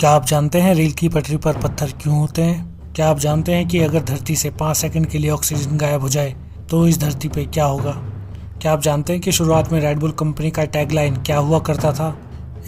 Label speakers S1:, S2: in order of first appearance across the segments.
S1: क्या आप जानते हैं रेल की पटरी पर पत्थर क्यों होते हैं? क्या आप जानते हैं कि अगर धरती से 5 सेकंड के लिए ऑक्सीजन गायब हो जाए तो इस धरती पे क्या होगा? क्या आप जानते हैं कि शुरुआत में रेड बुल कंपनी का टैगलाइन क्या हुआ करता था?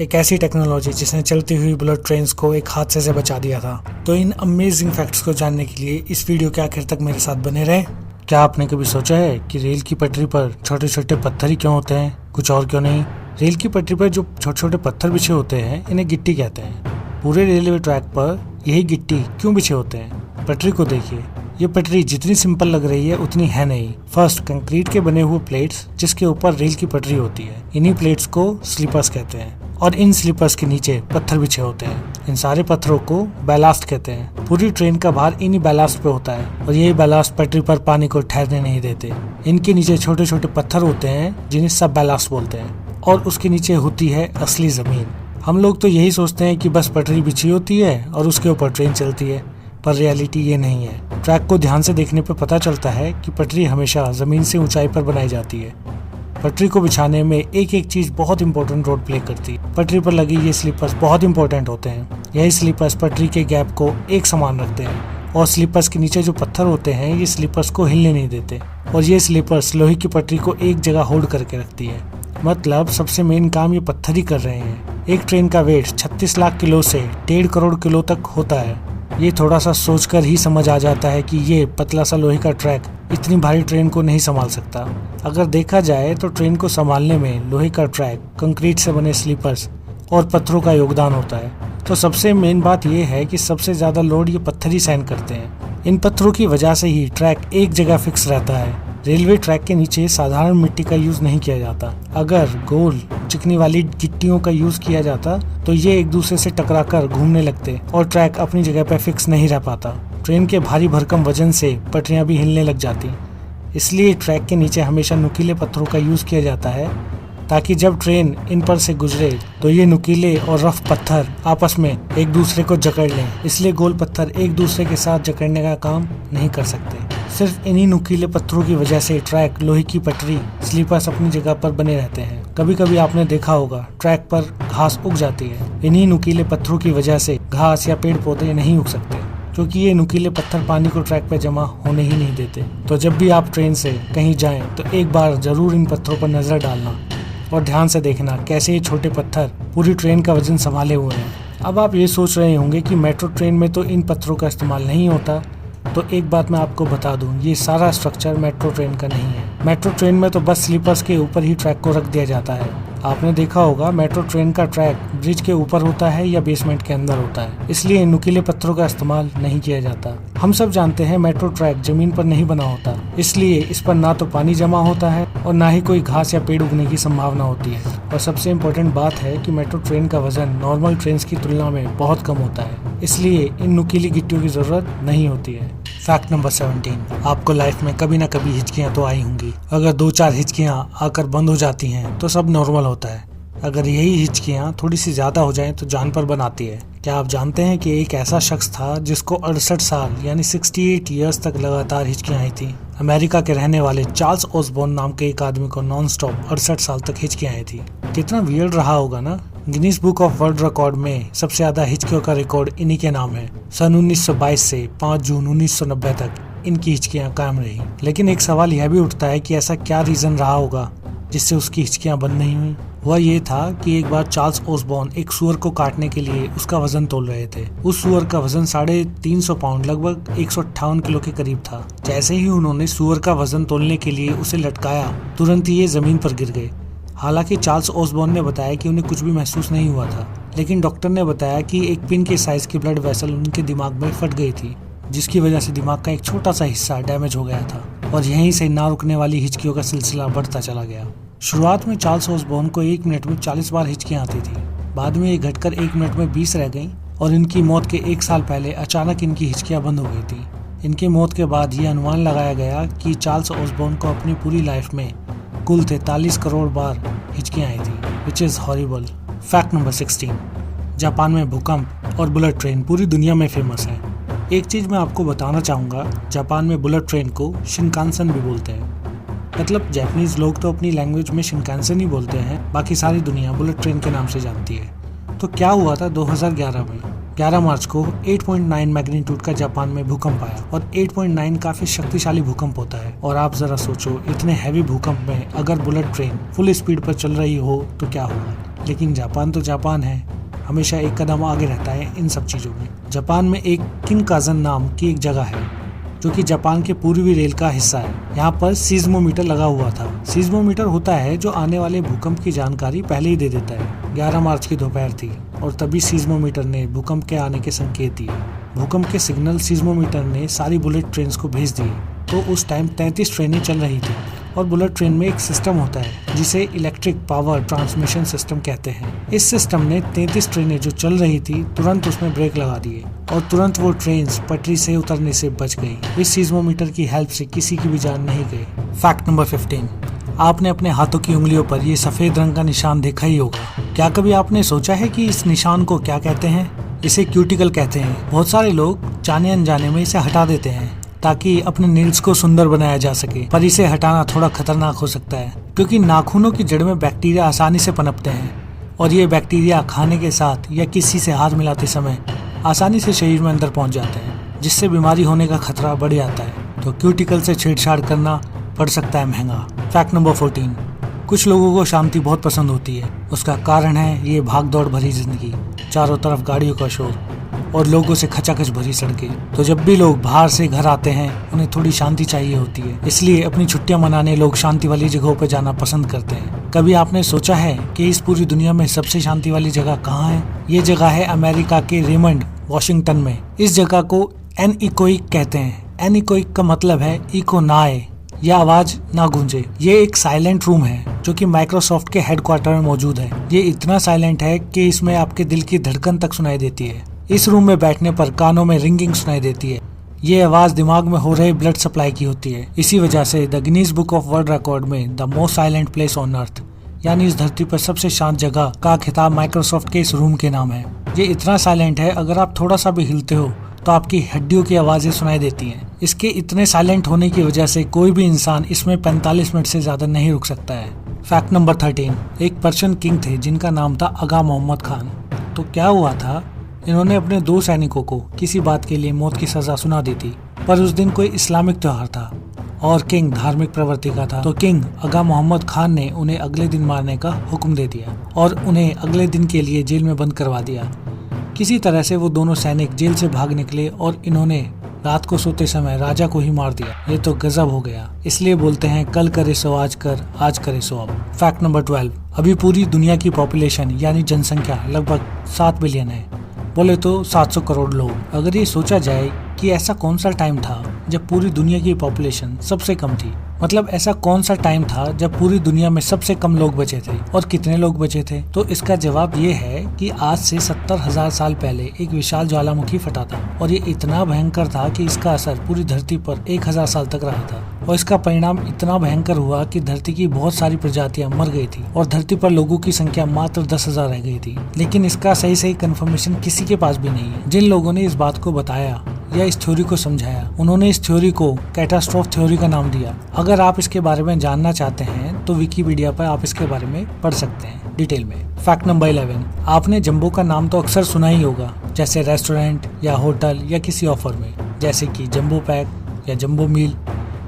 S1: एक ऐसी टेक्नोलॉजी जिसने चलती हुई बुलेट ट्रेन्स को एक हादसे से बचा दिया था। तो इन अमेजिंग फैक्ट्स को जानने के लिए इस वीडियो के आखिर तक मेरे साथ बने रहें। क्या आपने कभी सोचा है कि रेल की पटरी पर छोटे छोटे पत्थर ही क्यों होते हैं, कुछ और क्यों नहीं? रेल की पटरी पर जो छोटे छोटे पत्थर बिछे होते हैं इन्हें गिट्टी कहते हैं। पूरे रेलवे ट्रैक पर यही गिट्टी क्यों बिछे होते हैं? पटरी को देखिए, ये पटरी जितनी सिंपल लग रही है उतनी है नहीं। फर्स्ट कंक्रीट के बने हुए प्लेट्स जिसके ऊपर रेल की पटरी होती है, इन्हीं प्लेट्स को स्लीपर्स कहते हैं और इन स्लीपर्स के नीचे पत्थर बिछे होते हैं। इन सारे पत्थरों को बैलास्ट कहते हैं। पूरी ट्रेन का भार इन्हीं बैलास्ट पे होता है और यही बैलास्ट पटरी पर पानी को ठहरने नहीं देते। इनके नीचे छोटे छोटे पत्थर होते हैं जिन्हें सब बैलास्ट बोलते हैं और उसके नीचे होती है असली जमीन। हम लोग तो यही सोचते हैं कि बस पटरी बिछी होती है और उसके ऊपर ट्रेन चलती है, पर रियलिटी ये नहीं है। ट्रैक को ध्यान से देखने पर पता चलता है कि पटरी हमेशा जमीन से ऊंचाई पर बनाई जाती है। पटरी को बिछाने में एक एक चीज बहुत इंपॉर्टेंट रोल प्ले करती है। पटरी पर लगे ये स्लीपर्स बहुत इंपॉर्टेंट होते हैं। यही स्लीपर्स पटरी के गैप को एक समान रखते हैं और स्लीपर्स के नीचे जो पत्थर होते हैं ये स्लीपर्स को हिलने नहीं देते और ये स्लीपर्स लोहे की पटरी को एक जगह होल्ड करके रखती है। मतलब सबसे मेन काम ये पत्थर ही कर रहे हैं। एक ट्रेन का वेट 36 लाख किलो से 1.5 करोड़ किलो तक होता है। ये थोड़ा सा सोचकर ही समझ आ जाता है कि ये पतला सा लोहे का ट्रैक इतनी भारी ट्रेन को नहीं संभाल सकता। अगर देखा जाए तो ट्रेन को संभालने में लोहे का ट्रैक, कंक्रीट से बने स्लीपर्स और पत्थरों का योगदान होता है। तो सबसे मेन बात यह है कि सबसे ज्यादा लोड ये पत्थर ही सहन करते हैं। इन पत्थरों की वजह से ही ट्रैक एक जगह फिक्स रहता है। रेलवे ट्रैक के नीचे साधारण मिट्टी का यूज नहीं किया जाता। अगर गोल चिकनी वाली गिट्टियों का यूज किया जाता तो ये एक दूसरे से टकराकर घूमने लगते और ट्रैक अपनी जगह पर फिक्स नहीं रह पाता। ट्रेन के भारी भरकम वजन से पटरियां भी हिलने लग जाती। इसलिए ट्रैक के नीचे हमेशा नुकीले पत्थरों का यूज किया जाता है ताकि जब ट्रेन इन पर से गुजरे तो ये नुकीले और रफ पत्थर आपस में एक दूसरे को जकड़ लें। इसलिए गोल पत्थर एक दूसरे के साथ जकड़ने का काम नहीं कर सकते। सिर्फ इन्हीं नुकीले पत्थरों की वजह से ट्रैक, लोहे की पटरी, स्लीपर्स अपनी जगह पर बने रहते हैं। कभी कभी आपने देखा होगा ट्रैक पर घास उग जाती है। इन्हीं नुकीले पत्थरों की वजह से घास या पेड़ पौधे नहीं उग सकते क्योंकि ये नुकीले पत्थर पानी को ट्रैक पर जमा होने ही नहीं देते। तो जब भी आप ट्रेन से कहीं जाएं तो एक बार जरूर इन पत्थरों पर नजर डालना और ध्यान से देखना कैसे ये छोटे पत्थर पूरी ट्रेन का वजन संभाले हुए हैं। अब आप ये सोच रहे होंगे कि मेट्रो ट्रेन में तो इन पत्थरों का इस्तेमाल नहीं होता। तो एक बात मैं आपको बता दूं, ये सारा स्ट्रक्चर मेट्रो ट्रेन का नहीं है। मेट्रो ट्रेन में तो बस स्लीपर्स के ऊपर ही ट्रैक को रख दिया जाता है। आपने देखा होगा मेट्रो ट्रेन का ट्रैक ब्रिज के ऊपर होता है या बेसमेंट के अंदर होता है, इसलिए नुकीले पत्थरों का इस्तेमाल नहीं किया जाता। हम सब जानते हैं मेट्रो ट्रैक जमीन पर नहीं बना होता, इसलिए इस पर ना तो पानी जमा होता है और ना ही कोई घास या पेड़ उगने की संभावना होती है। और सबसे इम्पोर्टेंट बात है कि मेट्रो ट्रेन का वजन नॉर्मल ट्रेन की तुलना में बहुत कम होता है, इसलिए इन नुकीली गिट्टियों की जरूरत नहीं होती है। फैक्ट नंबर 17, आपको लाइफ में कभी ना कभी हिचकियां तो आई होंगी। अगर 2-4 हिचकियां आकर बंद हो जाती हैं तो सब नॉर्मल होता है। अगर यही हिचकियां थोड़ी सी ज्यादा हो जाएं तो जान पर बनाती है। क्या आप जानते हैं कि एक ऐसा शख्स था जिसको 68 साल यानी 68 ईयर्स तक लगातार हिचकियां आई थी? अमेरिका के रहने वाले चार्ल्स ओसबोर्न नाम के एक आदमी को नॉन स्टॉप 68 साल तक हिचकियां आई थी। कितना वियर्ड रहा होगा ना। Guinness Book of World Record में सबसे ज्यादा हिचकियों का रिकॉर्ड इन्हीं के नाम है। सन 1922 से 5 जून 1990 तक इनकी हिचकियां कायम रही। लेकिन एक सवाल यह भी उठता है कि ऐसा क्या रीजन रहा होगा जिससे उसकी हिचकियां बंद नहीं हुई। वह ये था कि एक बार चार्ल्स ओसबोर्न एक सुअर को काटने के लिए उसका वजन तोल रहे थे। उस सुअर का वजन 350 पाउंड लगभग 158 किलो के करीब था। जैसे ही उन्होंने सुअर का वजन तोलने के लिए उसे लटकाया, तुरंत ही ये जमीन पर गिर गए। हालांकि चार्ल्स ओसबोर्न ने बताया कि उन्हें कुछ भी महसूस नहीं हुआ था, लेकिन डॉक्टर ने बताया कि एक पिन के साइज की ब्लड वेसल उनके दिमाग में फट गई थी, जिसकी वजह से दिमाग का एक छोटा सा हिस्सा डैमेज हो गया था और यहीं से ना रुकने वाली हिचकियों का सिलसिला बढ़ता चला गया। शुरुआत में चार्ल्स ओसबोर्न को 1 मिनट में 40 बार हिचकियां आती थी। बाद में ये घटकर 1 मिनट में 20 रह गईं और इनकी मौत के 1 साल पहले अचानक इनकी हिचकियां बंद हो गई थी। इनकी मौत के बाद ये अनुमान लगाया गया कि चार्ल्स ओसबोर्न को अपनी पूरी लाइफ में कुल 43 करोड़ बार हिचकियां आई थी, which is horrible. Fact number 16, Japan में भूकंप और बुलेट ट्रेन पूरी दुनिया में फेमस है। एक चीज मैं आपको बताना चाहूंगा, जापान में बुलेट ट्रेन को शिनकानसेन भी बोलते हैं। मतलब जापानीज लोग तो अपनी लैंग्वेज में शिनकानसेन ही बोलते हैं, बाकी सारी दुनिया बुलेट ट्रेन के नाम से जानती है। तो क्या हुआ था 2011 में? 11 मार्च को 8.9 मैग्नीट्यूड का जापान में भूकंप आया और 8.9 काफी शक्तिशाली भूकंप होता है। और आप जरा सोचो, इतने हैवी भूकंप में अगर बुलेट ट्रेन फुल स्पीड पर चल रही हो तो क्या होगा। लेकिन जापान तो जापान है, हमेशा एक कदम आगे रहता है इन सब चीजों में। जापान में एक किनकाज़न नाम की एक जगह है जो कि जापान के पूर्वी रेल का हिस्सा है। यहाँ पर सीज़्मोमीटर लगा हुआ था। सीज़्मोमीटर होता है जो आने वाले भूकंप की जानकारी पहले ही दे देता है। 11 मार्च की दोपहर थी और तभी सीज़्मोमीटर ने भूकंप के आने के संकेत दिए। भूकंप के सिग्नल सीज़्मोमीटर ने सारी बुलेट ट्रेन को भेज दिए। तो उस टाइम 33 ट्रेनें चल रही थी और बुलेट ट्रेन में एक सिस्टम होता है जिसे इलेक्ट्रिक पावर ट्रांसमिशन सिस्टम कहते हैं। इस सिस्टम ने 33 ट्रेनें जो चल रही थी तुरंत उसमें ब्रेक लगा दिए और तुरंत वो ट्रेन पटरी से उतरने से बच गई। इस सीज़्मोमीटर की हेल्प से किसी की भी जान नहीं गई। फैक्ट नंबर 15, आपने अपने हाथों की उंगलियों पर ये सफेद रंग का निशान देखा ही होगा। क्या कभी आपने सोचा है कि इस निशान को क्या कहते हैं? इसे क्यूटिकल कहते हैं। बहुत सारे लोग जाने अनजाने में इसे हटा देते हैं ताकि अपने नेल्स को सुंदर बनाया जा सके, पर इसे हटाना थोड़ा खतरनाक हो सकता है क्योंकि नाखूनों की जड़ में बैक्टीरिया आसानी से पनपते हैं और ये बैक्टीरिया खाने के साथ या किसी से हाथ मिलाते समय आसानी से शरीर में अंदर पहुंच जाते हैं, जिससे बीमारी होने का खतरा बढ़ जाता है। तो क्यूटिकल से छेड़छाड़ करना पड़ सकता है महंगा। फैक्ट नंबर 14, कुछ लोगों को शांति बहुत पसंद होती है। उसका कारण है ये भाग दौड़ भरी जिंदगी, चारों तरफ गाड़ियों का शोर और लोगों से खचाखच भरी सड़कें। तो जब भी लोग बाहर से घर आते हैं उन्हें थोड़ी शांति चाहिए होती है, इसलिए अपनी छुट्टियां मनाने लोग शांति वाली जगहों पर जाना पसंद करते हैं। कभी आपने सोचा है कि इस पूरी दुनिया में सबसे शांति वाली जगह कहाँ है? ये जगह है अमेरिका के रेमंड, वॉशिंगटन में। इस जगह को एनीकोइक कहते हैं। एनीकोइक का मतलब है इको ना आए या आवाज ना गूंजे। ये एक साइलेंट रूम है जो कि माइक्रोसॉफ्ट के हेडक्वार्टर में मौजूद है। ये इतना साइलेंट है कि इसमें आपके दिल की धड़कन तक सुनाई देती है। इस रूम में बैठने पर कानों में रिंगिंग सुनाई देती है। ये आवाज दिमाग में हो रहे ब्लड सप्लाई की होती है। इसी वजह से the Guinness Book of World Record में the most silent place on earth, यानी इस धरती पर सबसे शांत जगह का खिताब माइक्रोसॉफ्ट के इस रूम के नाम है। ये इतना साइलेंट है, अगर आप थोड़ा सा भी हिलते हो तो आपकी हड्डियों की आवाजें सुनाई देती हैं। इसके इतने साइलेंट होने की वजह से कोई भी इंसान इसमें 45 मिनट से ज्यादा नहीं रुक सकता है। फैक्ट नंबर 13, एक पर्शियन किंग थे जिनका नाम था आगा मोहम्मद खान। तो क्या हुआ था, इन्होंने अपने 2 सैनिकों को किसी बात के लिए मौत की सजा सुना दी थी, पर उस दिन कोई इस्लामिक त्योहार था और किंग धार्मिक प्रवृत्ति का था। तो किंग आगा मोहम्मद खान ने उन्हें अगले दिन मारने का हुक्म दे दिया और उन्हें अगले दिन के लिए जेल में बंद करवा दिया। किसी तरह से वो दोनों सैनिक जेल से भाग निकले और इन्होंने रात को सोते समय राजा को ही मार दिया। ये तो गजब हो गया। इसलिए बोलते हैं कल करे सो आज कर, आज करे सो अब। फैक्ट नंबर 12, अभी पूरी दुनिया की पॉपुलेशन यानी जनसंख्या लगभग 7 बिलियन है। बोले तो 700 करोड़ लोग। अगर ये सोचा जाए कि ऐसा कौन सा टाइम था जब पूरी दुनिया की पॉपुलेशन सबसे कम थी, मतलब ऐसा कौन सा टाइम था जब पूरी दुनिया में सबसे कम लोग बचे थे और कितने लोग बचे थे, तो इसका जवाब ये है कि आज से 70,000 साल पहले एक विशाल ज्वालामुखी फटा था और ये इतना भयंकर था कि इसका असर पूरी धरती पर 1000 साल तक रहा था और इसका परिणाम इतना भयंकर हुआ कि धरती की बहुत सारी प्रजातियां मर गई थी और धरती पर लोगों की संख्या मात्र 10,000 रह गई थी। लेकिन इसका सही कंफर्मेशन किसी के पास भी नहीं है। जिन लोगों ने इस बात को बताया या इस थ्योरी को समझाया, उन्होंने इस थ्योरी को कैटास्ट्रोफ थ्योरी का नाम दिया। अगर आप इसके बारे में जानना चाहते हैं तो विकिपीडिया पर आप इसके बारे में पढ़ सकते हैं डिटेल में। फैक्ट नंबर 11, आपने जंबो का नाम तो अक्सर सुना ही होगा, जैसे रेस्टोरेंट या होटल या किसी ऑफर में, जैसे कि जंबो पैक या जंबो मील।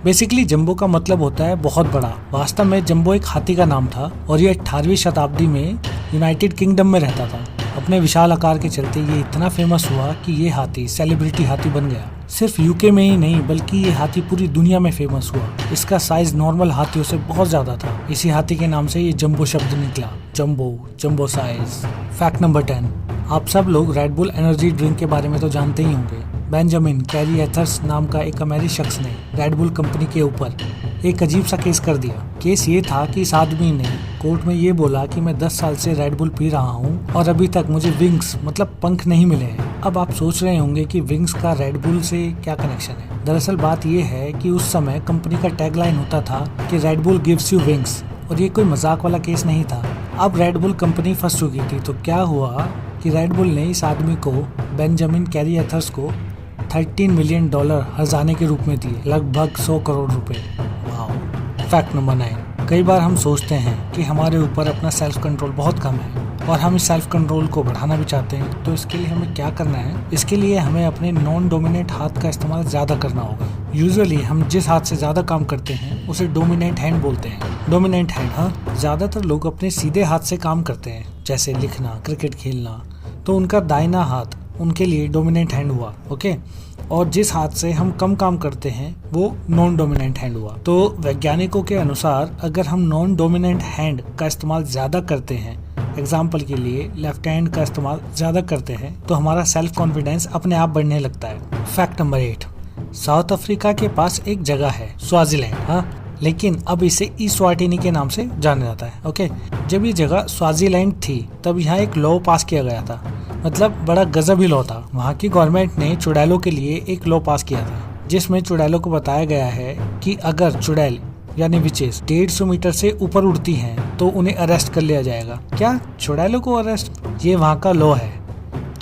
S1: बेसिकली जंबो का मतलब होता है बहुत बड़ा। वास्तव में जंबो एक हाथी का नाम था और ये 18वीं शताब्दी में यूनाइटेड किंगडम में रहता था। अपने विशाल आकार के चलते ये इतना फेमस हुआ कि ये हाथी सेलिब्रिटी हाथी बन गया। सिर्फ यूके में ही नहीं बल्कि ये हाथी पूरी दुनिया में फेमस हुआ। इसका साइज नॉर्मल हाथियों से बहुत ज्यादा था। इसी हाथी के नाम से ये जंबो शब्द निकला, जंबो साइज। फैक्ट नंबर 10, आप सब लोग रेड बुल एनर्जी ड्रिंक के बारे में तो जानते ही होंगे। बेंजामिन कैरी एथर्स नाम का एक अमेरिकी शख्स ने रेड बुल कंपनी के ऊपर एक अजीब सा केस कर दिया। केस ये था कि इस आदमी ने कोर्ट में ये बोला कि मैं 10 साल से रेड बुल पी रहा हूँ और अभी तक मुझे विंग्स मतलब पंख नहीं मिले हैं। अब आप सोच रहे होंगे कि विंग्स का रेड बुल से क्या कनेक्शन है। दरअसल बात ये है कि उस समय कंपनी का टैगलाइन होता था कि red bull gives you wings, और ये कोई मजाक वाला केस नहीं था। अब रेड बुल कंपनी फंस चुकी थी, तो क्या हुआ कि रेड बुल ने इस आदमी को, बेंजामिन कैरी एथर्स को $13 मिलियन हर्जाने के रूप में दिए, लगभग 100 करोड़ रुपए। फैक्ट नंबर 9, कई बार हम सोचते हैं कि हमारे ऊपर अपना सेल्फ कंट्रोल बहुत कम है और हम इस सेल्फ कंट्रोल को बढ़ाना भी चाहते हैं, तो इसके लिए हमें क्या करना है? इसके लिए हमें अपने नॉन डोमिनेंट हाथ का इस्तेमाल ज़्यादा करना होगा। यूजुअली हम जिस हाथ से ज़्यादा काम करते हैं उसे डोमिनेंट हैंड बोलते हैं। डोमिनेंट हैंड, हाँ, ज़्यादातर लोग अपने सीधे हाथ से काम करते हैं, जैसे लिखना, क्रिकेट खेलना, तो उनका दाहिना हाथ उनके लिए डोमिनेंट हैंड हुआ, ओके। और जिस हाथ से हम कम काम करते हैं वो नॉन डोमिनेंट हैंड हुआ। तो वैज्ञानिकों के अनुसार अगर हम नॉन डोमिनेंट हैंड का इस्तेमाल ज़्यादा करते हैं, एग्जाम्पल के लिए लेफ्ट हैंड का इस्तेमाल ज़्यादा करते हैं, तो हमारा सेल्फ कॉन्फिडेंस अपने आप बढ़ने लगता है। फैक्ट नंबर 8, साउथ अफ्रीका के पास एक जगह है, स्वाजीलैंड, हाँ, लेकिन अब इसे इस्वाटिनी के नाम से जाना जाता है, ओके। जब ये जगह स्वाजीलैंड थी तब यहाँ एक लॉ पास किया गया था, मतलब बड़ा गजब ही लॉ था। वहाँ की गवर्नमेंट ने चुड़ैलों के लिए एक लॉ पास किया था, जिसमें चुड़ैलों को बताया गया है कि अगर चुड़ैल यानी विचेस 150 मीटर से ऊपर उड़ती हैं तो उन्हें अरेस्ट कर लिया जाएगा। क्या चुड़ैलों को अरेस्ट? ये वहाँ का लॉ है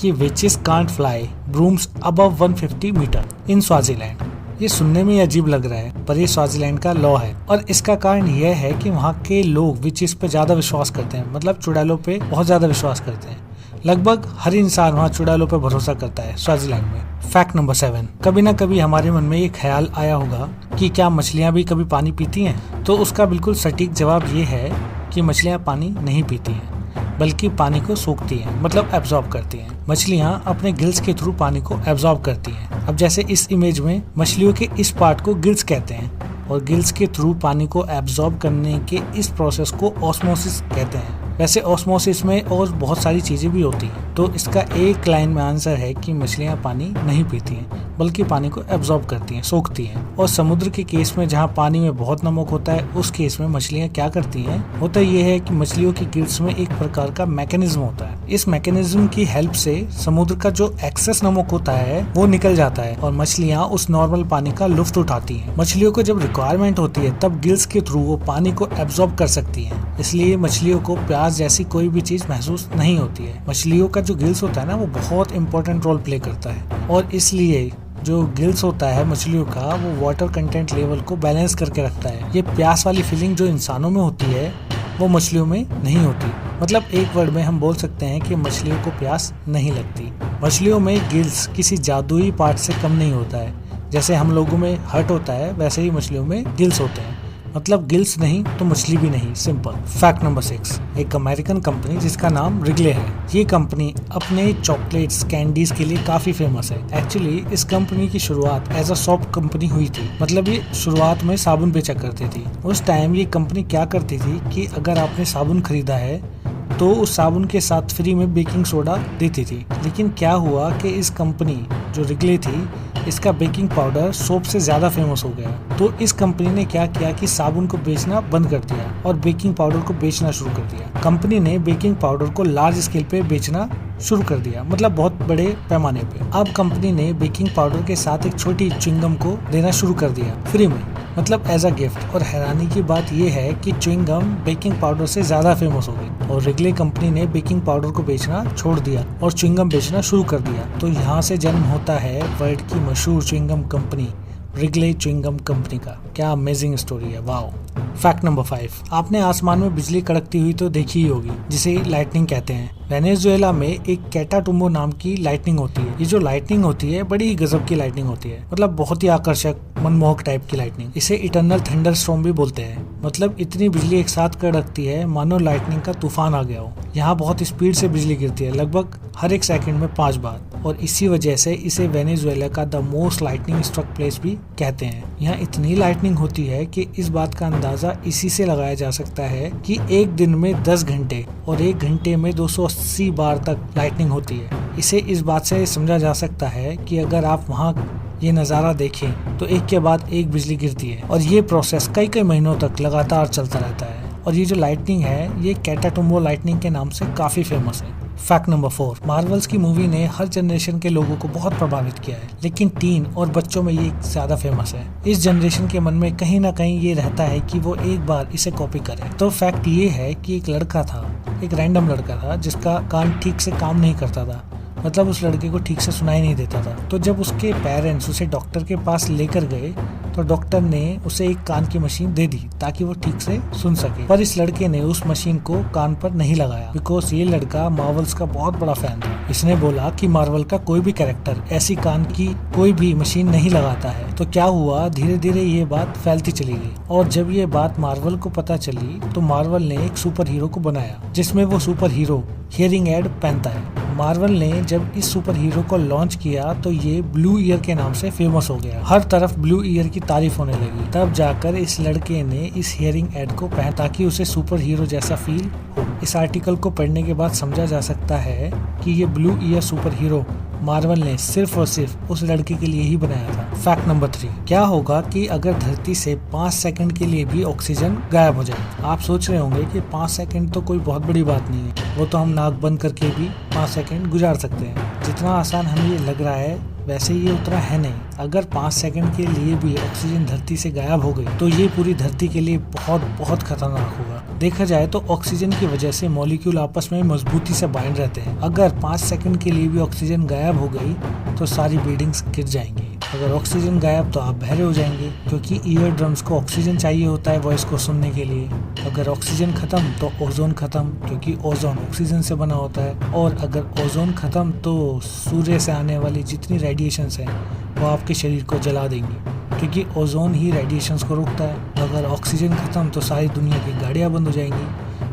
S1: कि witches can't fly brooms above 150 metre in Swaziland. ये सुनने में अजीब लग रहा है, पर ये स्वाजीलैंड का लॉ है। और इसका कारण यह है कि वहाँ के लोग विचेस पे ज्यादा विश्वास करते हैं, मतलब चुड़ैलों पे बहुत ज्यादा विश्वास करते हैं। लगभग हर इंसान वहाँ चुड़ैलों पे भरोसा करता है स्वाजीलैंड में। फैक्ट नंबर 7, कभी ना कभी हमारे मन में ये ख्याल आया होगा कि क्या मछलियाँ भी कभी पानी पीती हैं? तो उसका बिल्कुल सटीक जवाब ये है कि मछलियाँ पानी नहीं पीती हैं, बल्कि पानी को सोखती हैं, मतलब एब्जॉर्ब करती हैं। मछलियाँ अपने गिल्स के थ्रू पानी को एब्जॉर्ब करती हैं। अब जैसे इस इमेज में मछलियों के इस पार्ट को गिल्स कहते हैं, और गिल्स के थ्रू पानी को एब्जॉर्ब करने के इस प्रोसेस को ऑस्मोसिस कहते हैं। वैसे ऑस्मोसिस में और बहुत सारी चीजें भी होती हैं, तो इसका एक लाइन में आंसर है कि मछलियां पानी नहीं पीती हैं, बल्कि पानी को एब्जॉर्ब करती हैं, सोखती हैं। और समुद्र के केस में जहां पानी में बहुत नमक होता है, उस केस में मछलियां क्या करती हैं? होता यह है कि मछलियों की गिल्स में एक प्रकार का मैकेनिज्म होता है। इस मैकेनिज्म की हेल्प से समुद्र का जो एक्सेस नमक होता है वो निकल जाता है और मछलियां उस नॉर्मल पानी का लुफ्त उठाती हैं। मछलियों को जब रिक्वायरमेंट होती है तब गिल्स के थ्रू वो पानी को एब्जॉर्ब कर सकती हैं, इसलिए मछलियों को प्यास जैसी कोई भी चीज महसूस नहीं होती है। मछलियों का जो गिल्स होता है ना, वो बहुत इंपॉर्टेंट रोल प्ले करता है, और इसलिए जो गिल्स होता है मछलियों का, वो वाटर कंटेंट लेवल को बैलेंस करके रखता है। ये प्यास वाली फीलिंग जो इंसानों में होती है वो मछलियों में नहीं होती। मतलब एक वर्ड में हम बोल सकते हैं कि मछलियों को प्यास नहीं लगती। मछलियों में गिल्स किसी जादुई पार्ट से कम नहीं होता है। जैसे हम लोगों में हर्ट होता है, वैसे ही मछलियों में गिल्स होते हैं। मतलब गिल्स नहीं तो मछली भी नहीं, सिंपल। फैक्ट नंबर 6, एक अमेरिकन कंपनी जिसका नाम रिगले है, ये कंपनी अपने चॉकलेट्स, कैंडीज के लिए काफी फेमस है। एक्चुअली इस कंपनी की शुरुआत एज अ सॉप कंपनी हुई थी, मतलब ये शुरुआत में साबुन बेचा करती थी। उस टाइम ये कंपनी क्या करती थी कि अगर आपने साबुन खरीदा है तो उस साबुन के साथ फ्री में बेकिंग सोडा देती थी। लेकिन क्या हुआ कि इस कंपनी जो रिगले थी, इसका बेकिंग पाउडर सोप से ज्यादा फेमस हो गया। तो इस कंपनी ने क्या किया कि साबुन को बेचना बंद कर दिया और बेकिंग पाउडर को बेचना शुरू कर दिया। कंपनी ने बेकिंग पाउडर को लार्ज स्केल पे बेचना शुरू कर दिया, मतलब बहुत बड़े पैमाने पे। अब कंपनी ने बेकिंग पाउडर के साथ एक छोटी च्युइंगम को देना शुरू कर दिया फ्री में, मतलब एज अ गिफ्ट। और हैरानी की बात यह है कि च्युइंगम बेकिंग पाउडर से ज्यादा फेमस हो गई और रिगले कंपनी ने बेकिंग पाउडर को बेचना छोड़ दिया और च्युइंगम बेचना शुरू कर दिया। तो यहाँ से जन्म होता है वर्ल्ड की मशहूर chewing gum company Wrigley chewing gum company का। क्या अमेजिंग स्टोरी है, वाओ। फैक्ट नंबर 5, आपने आसमान में बिजली कड़कती हुई तो देखी ही होगी, जिसे लाइटनिंग कहते हैं। वेनेजुएला में एक कैटाटुम्बो नाम की लाइटनिंग होती है। ये जो लाइटनिंग होती है बड़ी गजब की लाइटनिंग होती है, मतलब बहुत ही आकर्षक, मनमोहक टाइप की लाइटनिंग। इसे इटर्नल थंडर स्टॉर्म भी बोलते हैं। मतलब इतनी बिजली एक साथ कड़कती है मानो लाइटनिंग का तूफान आ गया हो। यहाँ बहुत स्पीड से बिजली गिरती है, लगभग हर एक सेकंड में 5 बार, और इसी वजह से इसे वेनेजुएला का the most lightning struck place भी कहते हैं। यहाँ इतनी लाइटनिंग होती है कि इस बात का अंदाजा इसी से लगाया जा सकता है कि एक दिन में 10 घंटे और 1 घंटे में 280 बार तक लाइटनिंग होती है। इसे इस बात से समझा जा सकता है कि अगर आप वहाँ ये नज़ारा देखें तो एक के बाद एक बिजली गिरती है, और ये प्रोसेस कई महीनों तक लगातार चलता रहता है। और ये जो लाइटनिंग है ये कैटाटुम्बो लाइटनिंग के नाम से काफी फेमस है। फैक्ट नंबर 4, मार्वल्स की मूवी ने हर जनरेशन के लोगों को बहुत प्रभावित किया है, लेकिन टीन और बच्चों में ये ज्यादा फेमस है। इस जनरेशन के मन में कहीं ना कहीं ये रहता है कि वो एक बार इसे कॉपी करे। तो फैक्ट ये है कि एक लड़का था, एक रैंडम लड़का था जिसका कान ठीक से काम नहीं करता था। मतलब उस लड़के को ठीक से सुनाई नहीं देता था। तो जब उसके पेरेंट्स उसे डॉक्टर के पास लेकर गए तो डॉक्टर ने उसे एक कान की मशीन दे दी ताकि वो ठीक से सुन सके। पर इस लड़के ने उस मशीन को कान पर नहीं लगाया बिकॉज ये लड़का मार्वल्स का बहुत बड़ा फैन था। इसने बोला कि मार्वल का कोई भी कैरेक्टर ऐसी कान की कोई भी मशीन नहीं लगाता है। तो क्या हुआ, धीरे धीरे ये बात फैलती चली गई और जब ये बात मार्वल को पता चली तो मार्वल ने एक सुपर हीरो को बनाया जिसमें वो सुपर हीरो हियरिंग एड पहनता है। मार्वल ने जब इस सुपर हीरो को लॉन्च किया तो ये ब्लू ईयर के नाम से फेमस हो गया। हर तरफ ब्लू ईयर की तारीफ होने लगी। तब जाकर इस लड़के ने इस हियरिंग एड को पहना ताकि उसे सुपर हीरो जैसा फील हो। इस आर्टिकल को पढ़ने के बाद समझा जा सकता है कि ये blue year super hero Marvel ने सिर्फ और सिर्फ उस लड़के के लिए ही बनाया था। फैक्ट नंबर 3, क्या होगा कि अगर धरती से 5 सेकंड के लिए भी ऑक्सीजन गायब हो जाए। आप सोच रहे होंगे कि 5 सेकंड तो कोई बहुत बड़ी बात नहीं है, वो तो हम नाक बंद करके भी 5 सेकंड गुजार सकते हैं। जितना आसान हमें ये लग रहा है वैसे ये उतना है नहीं। अगर 5 सेकंड के लिए भी ऑक्सीजन धरती से गायब हो गई तो ये पूरी धरती के लिए बहुत बहुत खतरनाक होगा। देखा जाए तो ऑक्सीजन की वजह से मॉलिक्यूल आपस में मजबूती से बाइंड रहते हैं। अगर 5 सेकंड के लिए भी ऑक्सीजन गायब हो गई तो सारी बिल्डिंग्स गिर जाएंगी। अगर ऑक्सीजन गायब तो आप बहरे हो जाएंगे क्योंकि ईयर ड्रम्स को ऑक्सीजन चाहिए होता है वॉइस को सुनने के लिए। अगर ऑक्सीजन खत्म तो ओजोन खत्म क्योंकि ओजोन ऑक्सीजन से बना होता है। और अगर ओजोन खत्म तो सूर्य से आने वाली जितनी रेडिएशंस हैं वो आपके शरीर को जला देंगी क्योंकि ओजोन ही रेडिएशंस को रोकता है। अगर ऑक्सीजन खत्म तो सारी दुनिया की गाड़ियाँ बंद हो जाएंगी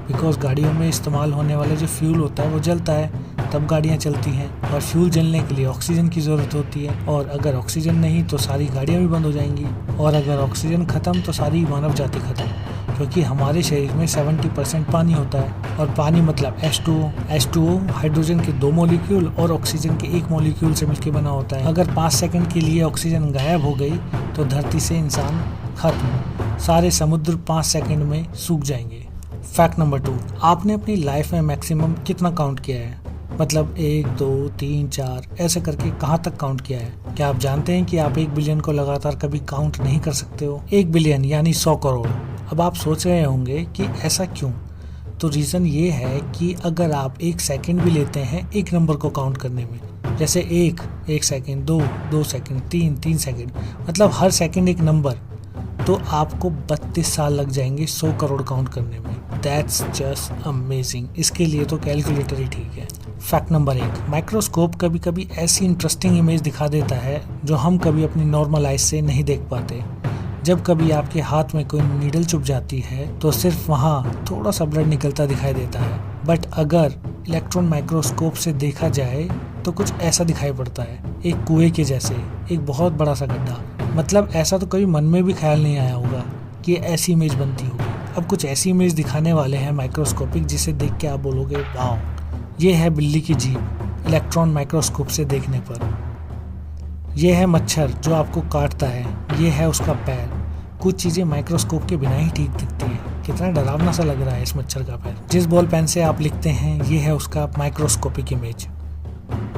S1: बिकॉज गाड़ियों में इस्तेमाल होने वाला जो फ्यूल होता है वो जलता है तब गाड़ियाँ चलती हैं और फ्यूल जलने के लिए ऑक्सीजन की ज़रूरत होती है। और अगर ऑक्सीजन नहीं तो सारी गाड़ियाँ भी बंद हो जाएंगी। और अगर ऑक्सीजन ख़त्म तो सारी मानव जाति ख़त्म क्योंकि हमारे शरीर में 70% पानी होता है और पानी मतलब H2O हाइड्रोजन के 2 मॉलिक्यूल और ऑक्सीजन के 1 मॉलिक्यूल से मिलकर बना होता है। अगर 5 सेकंड के लिए ऑक्सीजन गायब हो गई तो धरती से इंसान खत्म, सारे समुद्र 5 सेकंड में सूख जाएंगे। फैक्ट नंबर 2, आपने अपनी लाइफ में मैक्सिमम कितना काउंट किया है? मतलब 1, 2, 3, 4 ऐसे करके कहाँ तक काउंट किया है? क्या आप जानते हैं कि आप 1 बिलियन को लगातार कभी काउंट नहीं कर सकते हो? 1 बिलियन यानी 100 करोड़। अब आप सोच रहे होंगे कि ऐसा क्यों? तो रीज़न ये है कि अगर आप 1 सेकंड भी लेते हैं एक नंबर को काउंट करने में, जैसे 1 सेकंड, 2 सेकंड, 3 सेकंड, मतलब हर सेकंड एक नंबर, तो आपको 32 साल लग जाएंगे 100 करोड़ काउंट करने में। That's just amazing. इसके लिए तो कैलकुलेटर ही ठीक है। फैक्ट नंबर 1, माइक्रोस्कोप कभी कभी ऐसी इंटरेस्टिंग इमेज दिखा देता है जो हम कभी अपनी नॉर्मल आइज से नहीं देख पाते। जब कभी आपके हाथ में कोई नीडल चुभ जाती है तो सिर्फ वहाँ थोड़ा सा ब्लड निकलता दिखाई देता है, बट अगर इलेक्ट्रॉन माइक्रोस्कोप से देखा जाए तो कुछ ऐसा दिखाई पड़ता है, एक कुएं के जैसे एक बहुत बड़ा सा गड्ढा। मतलब ऐसा तो कभी मन में भी ख्याल नहीं आया होगा कि ऐसी इमेज बनती होगी। अब कुछ ऐसी इमेज दिखाने वाले हैं माइक्रोस्कोपिक जिसे देख के आप बोलोगे वाओ, ये है बिल्ली की जीभ इलेक्ट्रॉन माइक्रोस्कोप से देखने पर। यह है मच्छर जो आपको काटता है, ये है उसका पैर। कुछ चीज़ें माइक्रोस्कोप के बिना ही ठीक दिखती हैं। कितना डरावना सा लग रहा है इस मच्छर का पैर। जिस बॉल पेन से आप लिखते हैं ये है उसका माइक्रोस्कोपिक इमेज।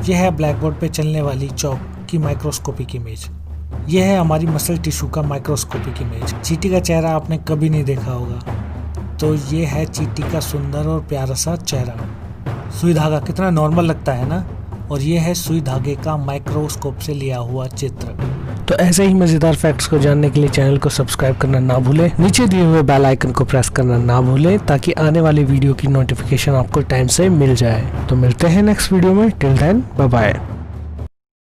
S1: यह है ब्लैक बोर्ड पे चलने वाली चौक की माइक्रोस्कोपिक इमेज। यह है हमारी मसल टिश्यू का माइक्रोस्कोपिक इमेज। चींटी का चेहरा आपने कभी नहीं देखा होगा, तो ये है चींटी का सुंदर और प्यारा सा चेहरा। सुई धागा कितना नॉर्मल लगता है ना, और ये है सुई धागे का माइक्रोस्कोप से लिया हुआ चित्र। तो ऐसे ही मज़ेदार फैक्ट्स को जानने के लिए चैनल को सब्सक्राइब करना ना भूलें, नीचे दिए हुए बेल आइकन को प्रेस करना ना भूलें ताकि आने वाली वीडियो की नोटिफिकेशन आपको टाइम से मिल जाए। तो मिलते हैं नेक्स्ट वीडियो में। Till then bye bye.